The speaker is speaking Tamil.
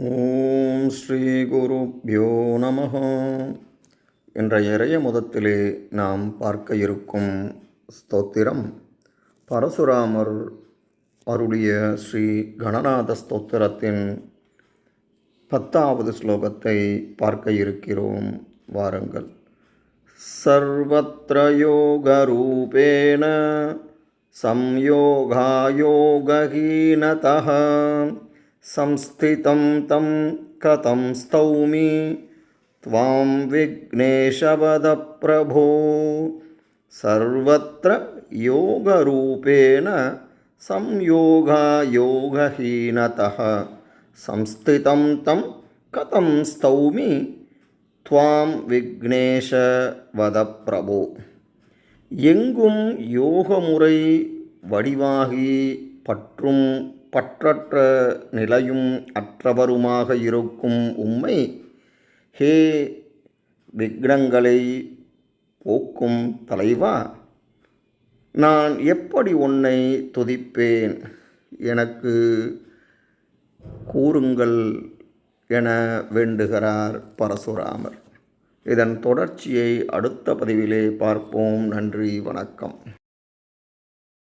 ஓம் ஸ்ரீ குருப்யோ நமஹ. என்ற இறைய முதத்திலே நாம் பார்க்க இருக்கும் ஸ்தோத்திரம் பரசுராமர் அருளிய ஸ்ரீ கணநாத ஸ்தோத்திரத்தின் 10வது ஸ்லோகத்தை பார்க்க இருக்கிறோம். வாருங்கள். சர்வத்ர யோகரூபேண சம்யோகாயோகஹீனதः संस्थितं तं कथं स्तौमि त्वां विघ्नेशवद प्रभो. सर्वत्र योगरूपेण संयोगायोगहीनतः संस्थितं तं कथं स्तौमि त्वां विघ्नेशवद प्रभो. எங்கும் யோகமுறை வடிவாகி பற்றும் பற்றற்ற நிலையும் அற்றவருமாக இருக்கும் உம்மை, ஹே விக்னங்களை போக்கும் தலைவா, நான் எப்படி உன்னை துதிப்பேன், எனக்கு கூறுங்கள் என வேண்டுகிறார் பரசுராமர். இதன் தொடர்ச்சியை அடுத்த பதிவிலே பார்ப்போம். நன்றி, வணக்கம்.